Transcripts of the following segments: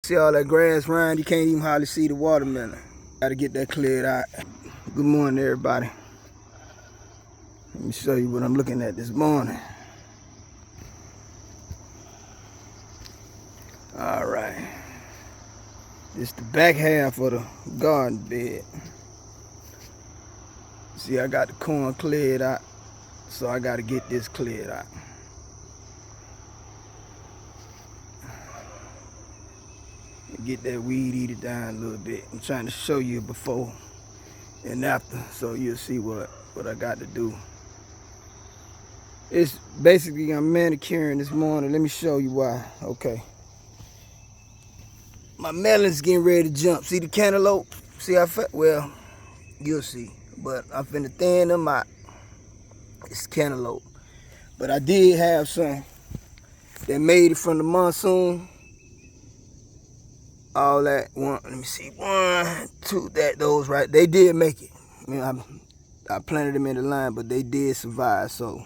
See all that grass around, you can't even hardly see the watermelon. Gotta get that cleared out. Good morning, everybody. Let me show you what I'm looking at this morning. All right. This is the back half of the garden bed. See, I got the corn cleared out, so I gotta get this cleared out. Get that weed eater down a little bit. I'm trying to show you before and after, so you'll see what I got to do. It's basically I'm manicuring this morning. Let me show you why. Okay. My melon's getting ready to jump. See the cantaloupe? See how fat? Well, you'll see. But I'm finna thin them out. It's cantaloupe. But I did have some that made it from the monsoon. All that one, let me see, 1, 2, those right. They did make it. I mean, I planted them in the line, but they did survive. So,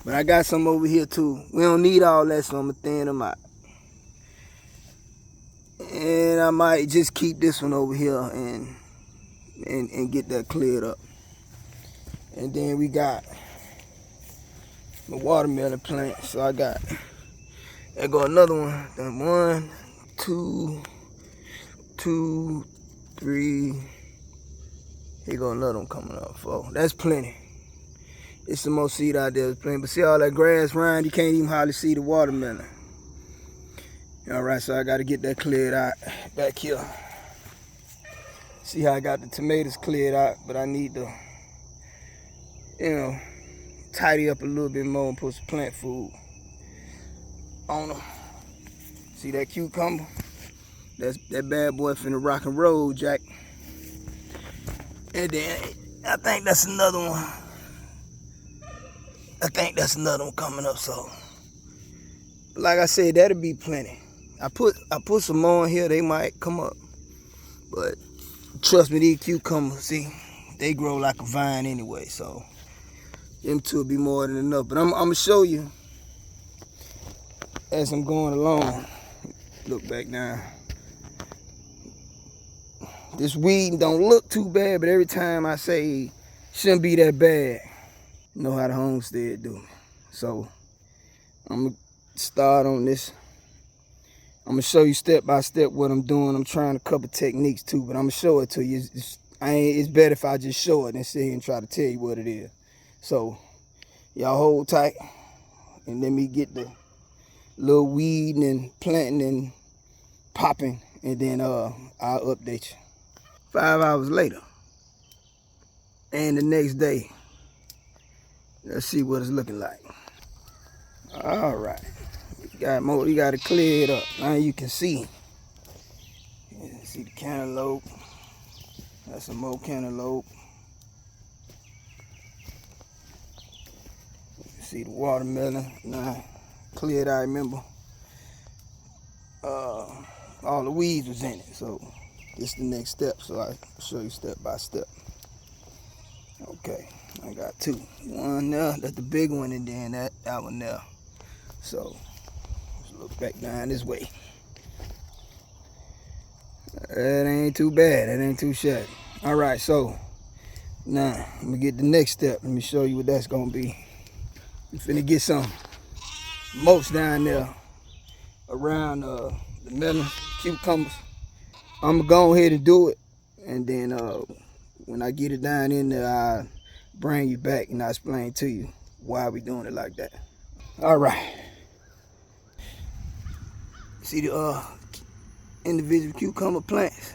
but I got some over here too. We don't need all that, so I'm gonna thin them out. And I might just keep this one over here and get that cleared up. And then we got my watermelon plant. So I got, there go another one. Then 1, 2, 3. Here go another one coming up. 4. That's plenty. It's some more seed out there. Plenty. But see all that grass around, you can't even hardly see the watermelon. All right, so I got to get that cleared out back here. See how I got the tomatoes cleared out, but I need to, tidy up a little bit more and put some plant food on them. See that cucumber? That bad boy finna rock and roll, Jack. And then I think that's another one. Coming up. So, like I said, that'll be plenty. I put some more in here. They might come up, but trust me, these cucumbers, see, they grow like a vine anyway. So them two will be more than enough. But I'm gonna show you as I'm going along. Look back now. This weed don't look too bad, but every time I say shouldn't be that bad, you know how the homestead do. So I'm gonna start on this. I'm gonna show you step by step what I'm doing. I'm trying a couple techniques too, but I'm gonna show it to you. It's better if I just show it than sit here and try to tell you what it is. So y'all hold tight and let me get the little weeding and planting and popping, and then I'll update you. 5 hours later, and the next day, let's see what it's looking like. All right, you got it cleared up. Now you can see. See the cantaloupe. That's some more cantaloupe. You can see the watermelon. Now cleared. I remember all the weeds was in it. So this is the next step. So I show you step by step. Okay, I got 2. One there, that's the big one, and then that one there. So let's look back down this way. That ain't too bad. That ain't too shabby. All right, so now I'm gonna get the next step. Let me show you what that's gonna be. I'm finna get some mulch down there around the melon, cucumbers. I'm gonna go ahead and do it, and then when I get it down in there, I'll bring you back and I'll explain to you why we doing it like that. All right. See the individual cucumber plants?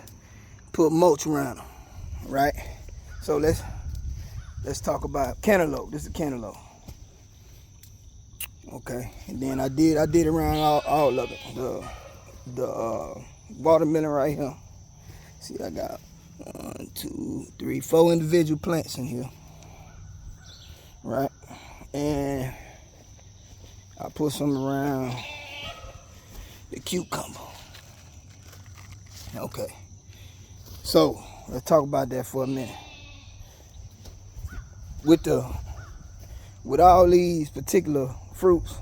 Put mulch around them, right? So let's talk about cantaloupe. This is cantaloupe. Okay, and then I did around all of it. The watermelon right here. See, I got 1, 2, 3, 4 individual plants in here, right? And I put some around the cucumber. Okay, so let's talk about that for a minute. With all these particular fruits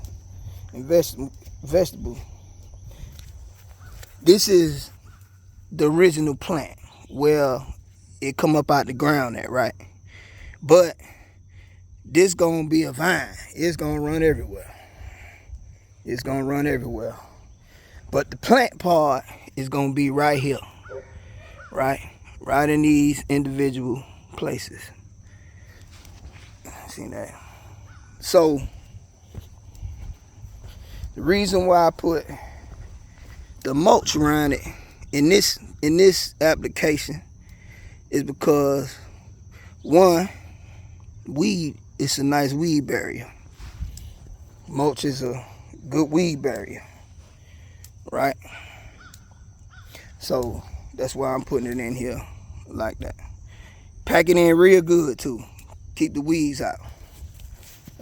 and vegetables, this is the original plant where it come up out the ground at, right? But this gonna be a vine. It's gonna run everywhere. It's gonna run everywhere. But the plant part is gonna be right here, right? Right in these individual places. See that? So the reason why I put the mulch around it in this application is because, one, weed is a nice weed barrier. Mulch is a good weed barrier, right? So that's why I'm putting it in here like that. Pack it in real good too. Keep the weeds out.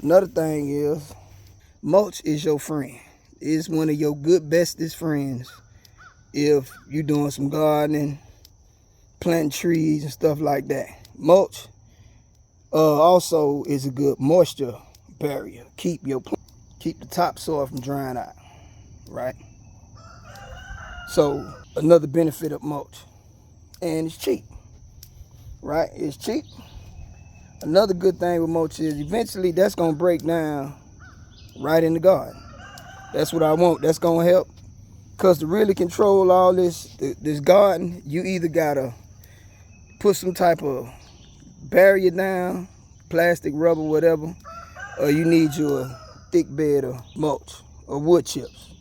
Another thing is, mulch is your friend. It's one of your good bestest friends if you're doing some gardening, planting trees and stuff like that. Mulch also is a good moisture barrier. Keep the topsoil from drying out, right? So another benefit of mulch, and it's cheap, right? It's cheap. Another good thing with mulch is eventually that's gonna break down right in the garden. That's what I want. That's gonna help. Cause to really control all this garden, you either gotta put some type of barrier down, plastic, rubber, whatever, or you need your thick bed of mulch or wood chips.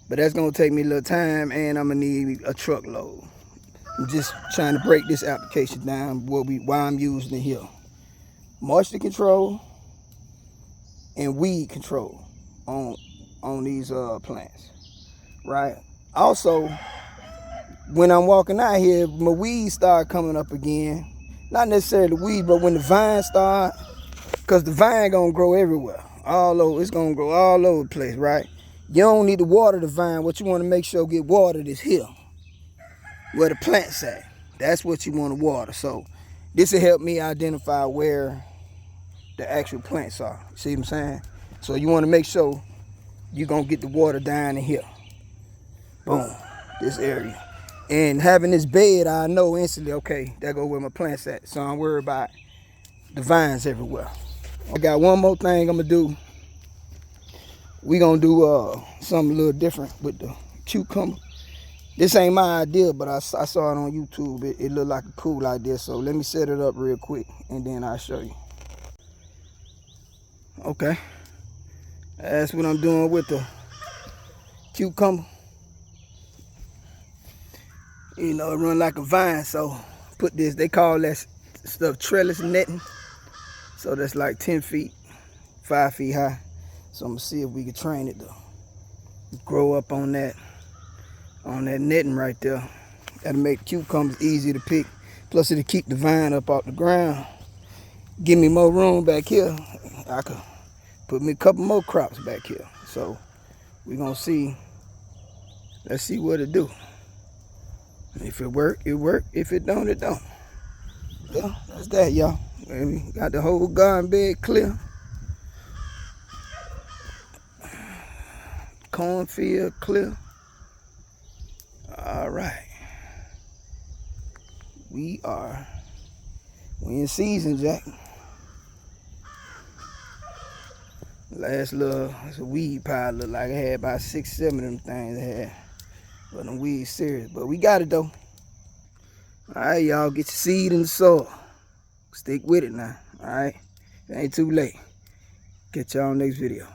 But that's gonna take me a little time, and I'm gonna need a truckload. I'm just trying to break this application down, why I'm using it here. Moisture control and weed control on these plants, right? Also, when I'm walking out here, my weeds start coming up again. Not necessarily weeds, but when the vines start, because the vine gonna grow everywhere, all over. It's gonna grow all over the place, right? You don't need to water the vine. What you want to make sure get watered is here, where the plant's at. That's what you want to water. So this will help me identify where the actual plants are. See what I'm saying? So you want to make sure you're gonna get the water down in here. Boom, this area. And having this bed, I know instantly, okay, there go where my plants at. So I'm worried about the vines everywhere. I got one more thing I'm gonna do. We gonna do something a little different with the cucumber. This ain't my idea, but I saw it on YouTube. It looked like a cool idea. So let me set it up real quick, and then I'll show you. Okay, that's what I'm doing with the cucumber. You know, it run like a vine, so put this, they call that stuff trellis netting. So that's like 10 feet, 5 feet high. So I'm gonna see if we can train it to grow up on that netting right there. That'll make cucumbers easy to pick. Plus it'll keep the vine up off the ground. Give me more room back here. I could put me a couple more crops back here. So we're gonna see. Let's see what it do. If it work, it work. If it don't, it don't. Yeah, that's that, y'all. We got the whole garden bed clear. Cornfield clear. All right. We in season, Jack. Last little, it's a weed pile. Look like I had about 6, 7 of them things I had. But them weeds serious. But we got it though. All right, y'all, get your seed in the soil. Stick with it now. All right. It ain't too late. Catch y'all next video.